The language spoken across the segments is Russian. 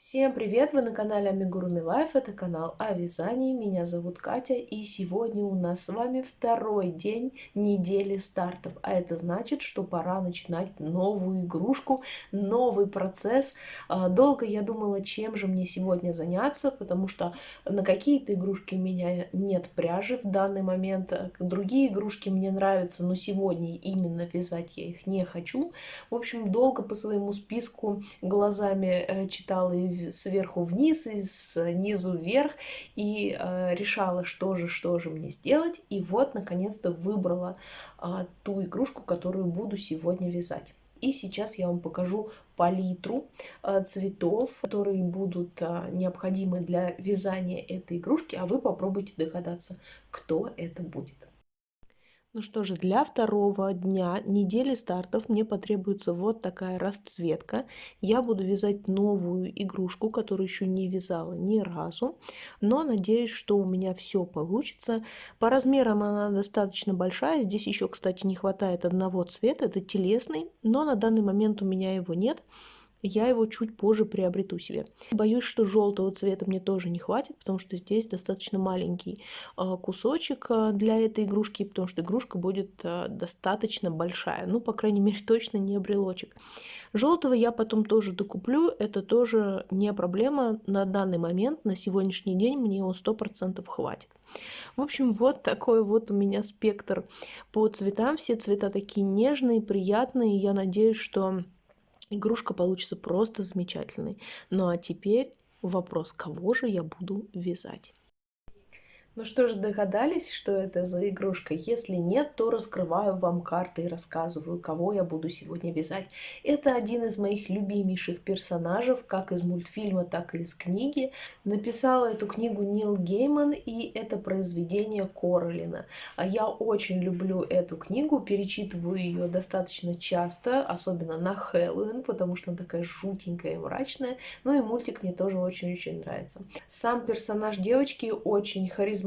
Всем привет! Вы на канале Amigurumi Life. Это канал о вязании. Меня зовут Катя. И сегодня у нас с вами второй день недели стартов. А это значит, что пора начинать новую игрушку, новый процесс. Долго я думала, чем же мне сегодня заняться, потому что на какие-то игрушки у меня нет пряжи в данный момент. Другие игрушки мне нравятся, но сегодня именно вязать я их не хочу. В общем, долго по своему списку глазами читала и сверху вниз, и снизу вверх, и решала, что же мне сделать. И вот, наконец-то, выбрала ту игрушку, которую буду сегодня вязать. И сейчас я вам покажу палитру цветов, которые будут необходимы для вязания этой игрушки, а вы попробуйте догадаться, кто это будет. Ну что же, для второго дня недели стартов мне потребуется вот такая расцветка. Я буду вязать новую игрушку, которую еще не вязала ни разу, но надеюсь, что у меня все получится. По размерам она достаточно большая. Здесь еще, кстати, не хватает одного цвета, это телесный, но на данный момент у меня его нет. Я его чуть позже приобрету себе. Боюсь, что желтого цвета мне тоже не хватит, потому что здесь достаточно маленький кусочек для этой игрушки, потому что игрушка будет достаточно большая. Ну, по крайней мере, точно не брелочек. Желтого я потом тоже докуплю, это тоже не проблема. На данный момент, на сегодняшний день мне его 100% хватит. В общем, вот такой вот у меня спектр по цветам. Все цвета такие нежные, приятные. Я надеюсь, что игрушка получится просто замечательной. Ну а теперь вопрос, кого же я буду вязать? Ну что же, догадались, что это за игрушка? Если нет, то раскрываю вам карты и рассказываю, кого я буду сегодня вязать. Это один из моих любимейших персонажей, как из мультфильма, так и из книги. Написал эту книгу Нил Гейман, и это произведение Королина. Я очень люблю эту книгу, перечитываю ее достаточно часто, особенно на Хэллоуин, потому что она такая жутенькая и мрачная. Ну и мультик мне тоже очень-очень нравится. Сам персонаж девочки очень харизматичный,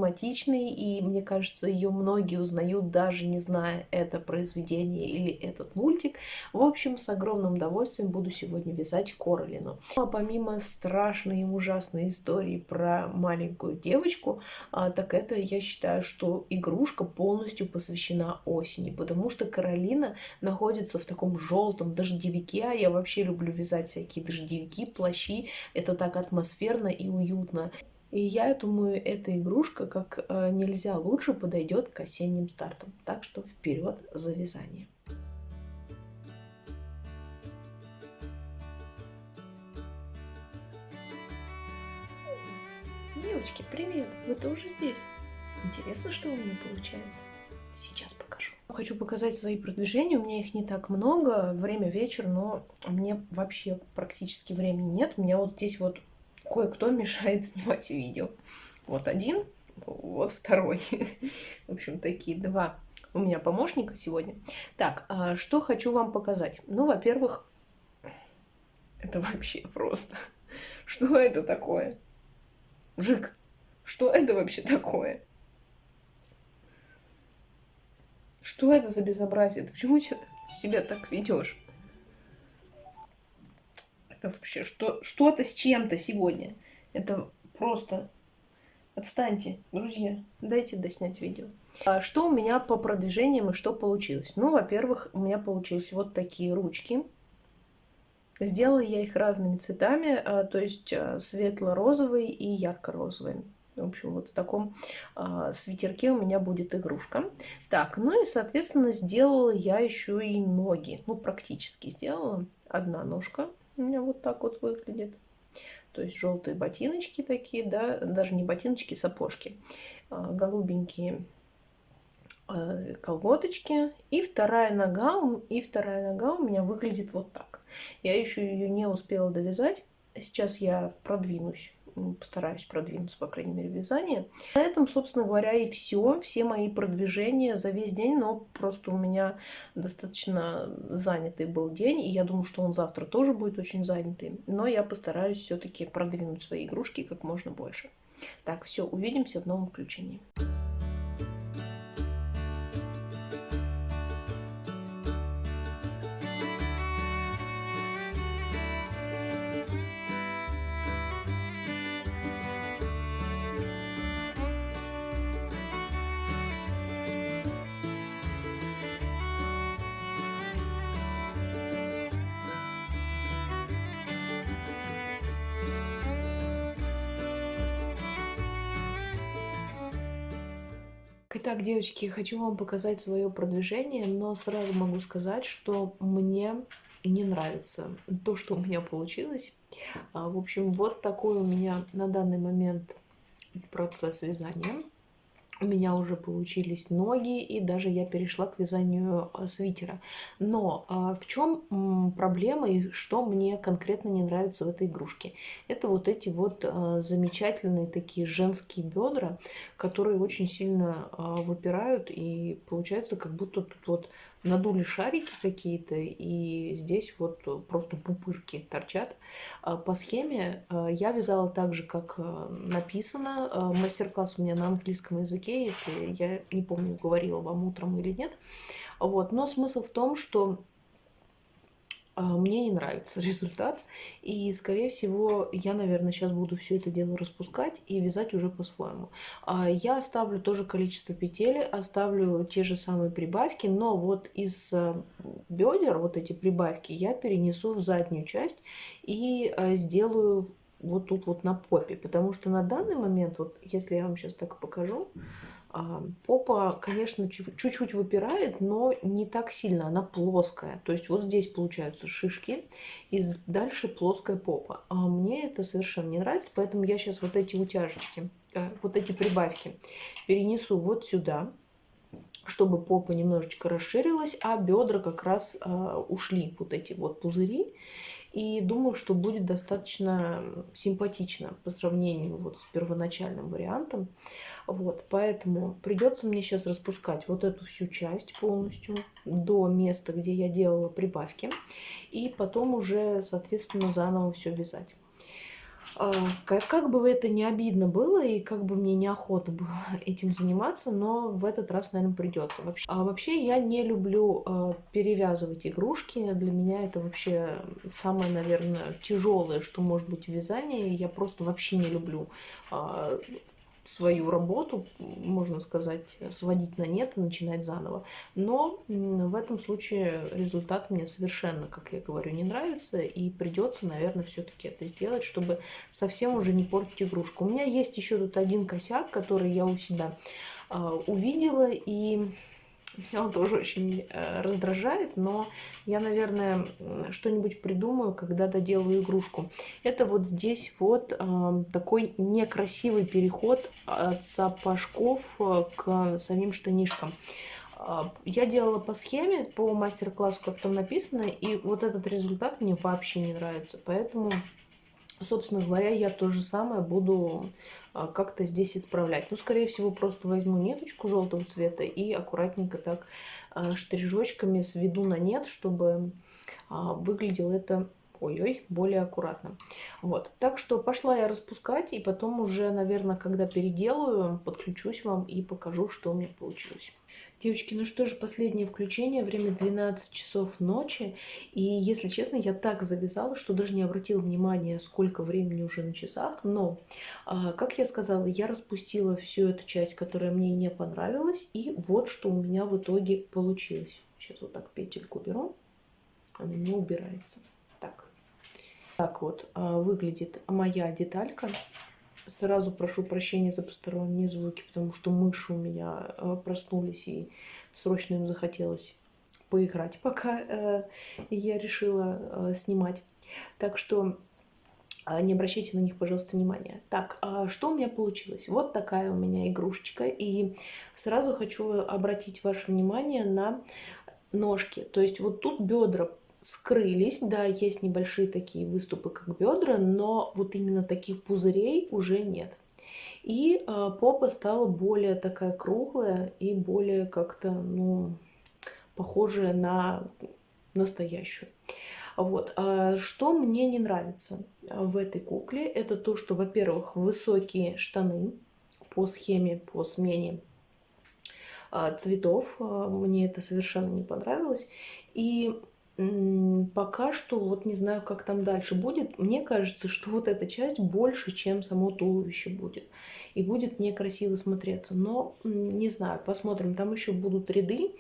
и мне кажется, ее многие узнают, даже не зная это произведение или этот мультик. В общем, с огромным удовольствием буду сегодня вязать Королину. А помимо страшной и ужасной истории про маленькую девочку, так это я считаю, что игрушка полностью посвящена осени, потому что Каролина находится в таком желтом дождевике, а я вообще люблю вязать всякие дождевики, плащи, это так атмосферно и уютно. И я думаю, эта игрушка как нельзя лучше подойдет к осенним стартам. Так что вперед за вязание. Девочки, привет! Вы тоже здесь? Интересно, что у меня получается? Сейчас покажу. Хочу показать свои продвижения. У меня их не так много. Время вечер, но мне вообще практически времени нет. У меня вот здесь вот кое-кто мешает снимать видео. Вот один, вот второй. В общем, такие два у меня помощника сегодня. Так, что хочу вам показать. Ну, во-первых, это вообще просто. Что это такое? Жик, что это вообще такое? Что это за безобразие? Ты почему себя так ведешь? Это вообще что-то с чем-то сегодня. Это просто... Отстаньте, друзья. Дайте доснять видео. Что у меня по продвижениям и что получилось? Ну, во-первых, у меня получились вот такие ручки. Сделала я их разными цветами, то есть светло-розовый и ярко-розовый. В общем, вот в таком свитерке у меня будет игрушка. Так, ну и, соответственно, сделала я еще и ноги. Ну, практически сделала. Одна ножка у меня вот так вот выглядит. То есть желтые ботиночки такие, да, даже не ботиночки, сапожки. Голубенькие колготочки. И вторая нога у меня выглядит вот так. Я еще ее не успела довязать. Сейчас я продвинусь, постараюсь продвинуться, по крайней мере, в вязании. На этом, собственно говоря, и все. Все мои продвижения за весь день, но просто у меня достаточно занятый был день, и я думаю, что он завтра тоже будет очень занятый. Но я постараюсь все-таки продвинуть свои игрушки как можно больше. Так, все, увидимся в новом включении. Итак, девочки, хочу вам показать свое продвижение, но сразу могу сказать, что мне не нравится то, что у меня получилось. В общем, вот такой у меня на данный момент процесс вязания. У меня уже получились ноги, и даже я перешла к вязанию свитера. Но в чем проблема и что мне конкретно не нравится в этой игрушке? Это вот эти вот замечательные такие женские бедра, которые очень сильно выпирают, и получается, как будто тут вот надули шарики какие-то, и здесь вот просто пупырки торчат. По схеме я вязала так же, как написано. Мастер-класс у меня на английском языке, если я не помню, говорила вам утром или нет. Вот. Но смысл в том, что мне не нравится результат, и, скорее всего, я, наверное, сейчас буду все это дело распускать и вязать уже по-своему. Я оставлю тоже количество петель, оставлю те же самые прибавки, но вот из бедер вот эти прибавки я перенесу в заднюю часть и сделаю вот тут вот на попе, потому что на данный момент, вот если я вам сейчас так покажу, попа, конечно, чуть-чуть выпирает, но не так сильно, она плоская. То есть вот здесь получаются шишки, и дальше плоская попа. А мне это совершенно не нравится, поэтому я сейчас вот эти утяжечки, вот эти прибавки перенесу вот сюда, чтобы попа немножечко расширилась, а бедра как раз ушли, вот эти вот пузыри. И думаю, что будет достаточно симпатично по сравнению вот с первоначальным вариантом. Вот, поэтому придется мне сейчас распускать вот эту всю часть полностью до места, где я делала прибавки. И потом уже, соответственно, заново все вязать. Как бы это не обидно было, и как бы мне неохота было этим заниматься, но в этот раз, наверное, придется. Вообще я не люблю перевязывать игрушки. Для меня это вообще самое, наверное, тяжелое, что может быть в вязании. Я просто вообще не люблю свою работу, можно сказать, сводить на нет и начинать заново. Но в этом случае результат мне совершенно, как я говорю, не нравится, и придется, наверное, все-таки это сделать, чтобы совсем уже не портить игрушку. У меня есть еще тут один косяк, который я у себя увидела, и он тоже очень раздражает, но я, наверное, что-нибудь придумаю, когда доделаю игрушку. Это вот здесь вот такой некрасивый переход от сапожков к самим штанишкам. Я делала по схеме, по мастер-классу, как там написано, и вот этот результат мне вообще не нравится. Поэтому, собственно говоря, я то же самое буду как-то здесь исправлять. Ну, скорее всего, просто возьму ниточку желтого цвета и аккуратненько так штрижочками сведу на нет, чтобы выглядело это ой-ой, более аккуратно. Вот. Так что пошла я распускать, и потом уже, наверное, когда переделаю, подключусь вам и покажу, что у меня получилось. Девочки, ну что же, последнее включение, время 12 часов ночи, и, если честно, я так завязала, что даже не обратила внимания, сколько времени уже на часах, но, как я сказала, я распустила всю эту часть, которая мне не понравилась, и вот что у меня в итоге получилось. Сейчас вот так петельку беру, она не убирается. Так вот выглядит моя деталька. Сразу прошу прощения за посторонние звуки, потому что мыши у меня проснулись, и срочно им захотелось поиграть, пока я решила снимать. Так что не обращайте на них, пожалуйста, внимания. Так, что у меня получилось? Вот такая у меня игрушечка. И сразу хочу обратить ваше внимание на ножки. То есть вот тут бедра скрылись, да, есть небольшие такие выступы, как бедра, но вот именно таких пузырей уже нет. И попа стала более такая круглая и более как-то, ну, похожая на настоящую. Вот. Что мне не нравится в этой кукле, это то, что, во-первых, высокие штаны по схеме, по смене цветов. Мне это совершенно не понравилось. И пока что вот не знаю, как там дальше будет. Мне кажется, что вот эта часть больше, чем само туловище будет. И будет некрасиво смотреться. Но не знаю, посмотрим. Там еще будут ряды.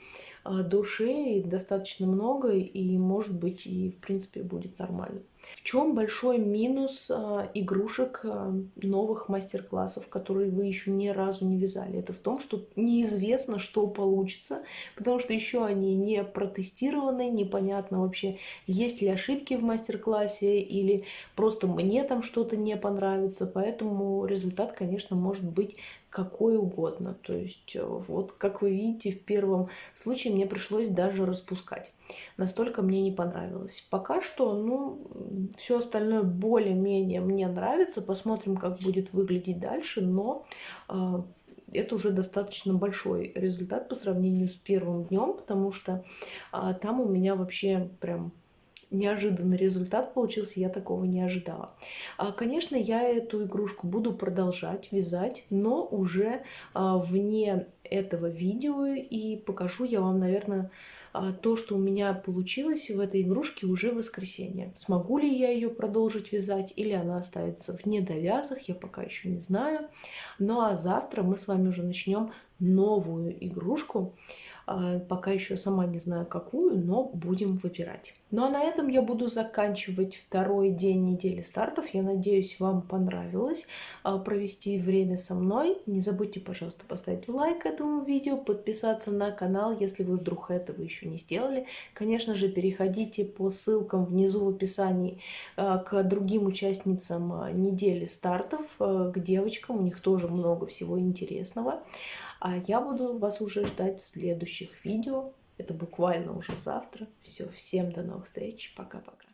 до шеи достаточно много, и может быть и в принципе будет нормально. В чем большой минус игрушек новых мастер-классов, которые вы еще ни разу не вязали? Это в том, что неизвестно, что получится, потому что еще они не протестированы, непонятно вообще, есть ли ошибки в мастер-классе или просто мне там что-то не понравится, поэтому результат, конечно, может быть какой угодно. То есть вот как вы видите, в первом случае мне пришлось даже распускать. Настолько мне не понравилось. Пока что, ну, все остальное более-менее мне нравится. Посмотрим, как будет выглядеть дальше, но это уже достаточно большой результат по сравнению с первым днем, потому что там у меня вообще прям неожиданный результат получился, я такого не ожидала. Конечно, я эту игрушку буду продолжать вязать, но уже вне этого видео, и покажу я вам, наверное, то, что у меня получилось в этой игрушке уже в воскресенье. Смогу ли я ее продолжить вязать или она останется в недовязах, я пока еще не знаю. Ну а завтра мы с вами уже начнем новую игрушку. Пока еще сама не знаю какую, но будем выбирать. Ну а на этом я буду заканчивать второй день недели стартов. Я надеюсь, вам понравилось провести время со мной. Не забудьте, пожалуйста, поставить лайк этому видео, подписаться на канал, если вы вдруг этого еще не сделали. Конечно же, переходите по ссылкам внизу в описании к другим участницам недели стартов, к девочкам. У них тоже много всего интересного. А я буду вас уже ждать в следующих видео. Это буквально уже завтра. Все, всем до новых встреч. Пока-пока.